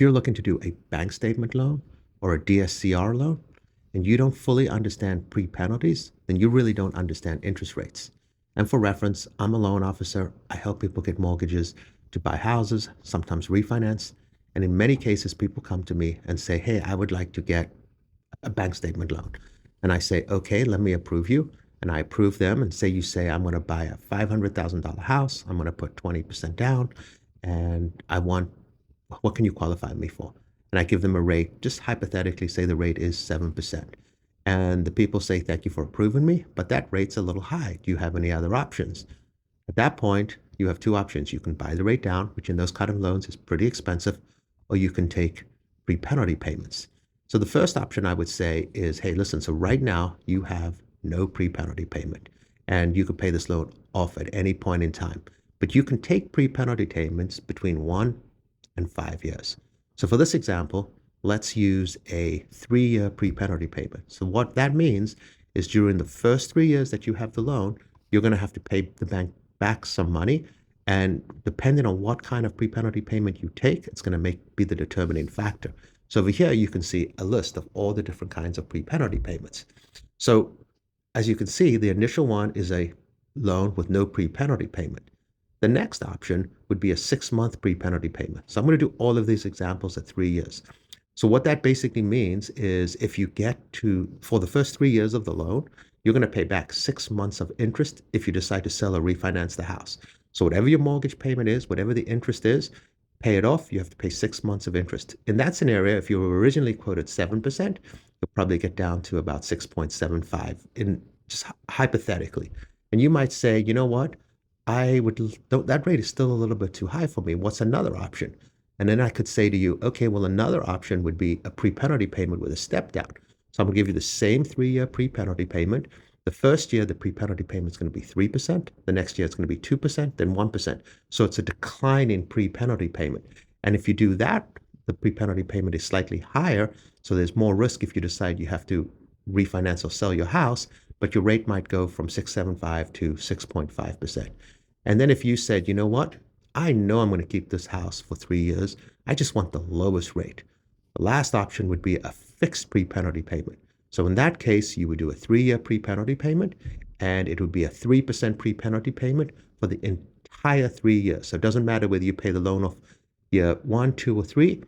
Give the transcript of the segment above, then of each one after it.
you're looking to do a bank statement loan or a DSCR loan, and you don't fully understand pre-penalties, then you really don't understand interest rates. And for reference, I'm a loan officer. I help people get mortgages to buy houses, sometimes refinance. And in many cases, people come to me and say, hey, I would like to get a bank statement loan. And I say, okay, let me approve you. And I approve them and say, you say, I'm going to buy a $500,000 house. I'm going to put 20% down. And what can you qualify me for? And I give them a rate, just hypothetically say the rate is 7%. And the people say, thank you for approving me, but that rate's a little high. Do you have any other options? At that point, you have two options. You can buy the rate down, which in those kind of loans is pretty expensive, or you can take pre-penalty payments. So the first option I would say is, hey, listen, so right now you have no pre-penalty payment, and you could pay this loan off at any point in time. But you can take pre-penalty payments between 1 and 5 years. So for this example, let's use a 3-year pre-penalty payment. So what that means is during the first 3 years that you have the loan, you're going to have to pay the bank back some money. And depending on what kind of pre-penalty payment you take, it's going to be the determining factor. So over here, you can see a list of all the different kinds of pre-penalty payments. So as you can see, the initial one is a loan with no pre-penalty payment. The next option would be a 6-month pre-penalty payment. So I'm going to do all of these examples at 3 years. So what that basically means is if you for the first 3 years of the loan, you're going to pay back 6 months of interest if you decide to sell or refinance the house. So whatever your mortgage payment is, whatever the interest is, pay it off, you have to pay 6 months of interest. In that scenario, if you were originally quoted 7%, you'll probably get down to about 6.75 in just hypothetically. And you might say, you know what? That rate is still a little bit too high for me. What's another option? And then I could say to you, okay, well, another option would be a pre-penalty payment with a step down. So I'm going to give you the same 3-year pre-penalty payment. The first year, the pre-penalty payment is going to be 3%. The next year, it's going to be 2%, then 1%. So it's a declining pre-penalty payment. And if you do that, the pre-penalty payment is slightly higher. So there's more risk if you decide you have to refinance or sell your house, but your rate might go from 6.75 to 6.5%. And then if you said, you know what, I know I'm going to keep this house for 3 years. I just want the lowest rate. The last option would be a fixed pre-penalty payment. So in that case, you would do a 3-year pre-penalty payment, and it would be a 3% pre-penalty payment for the entire 3 years. So it doesn't matter whether you pay the loan off year 1, 2, or 3,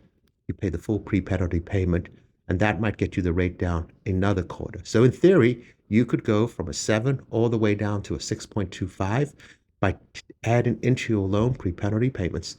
you pay the full pre-penalty payment, and that might get you the rate down another quarter. So in theory, you could go from a 7 all the way down to a 6.25 by adding into your loan pre-penalty payments.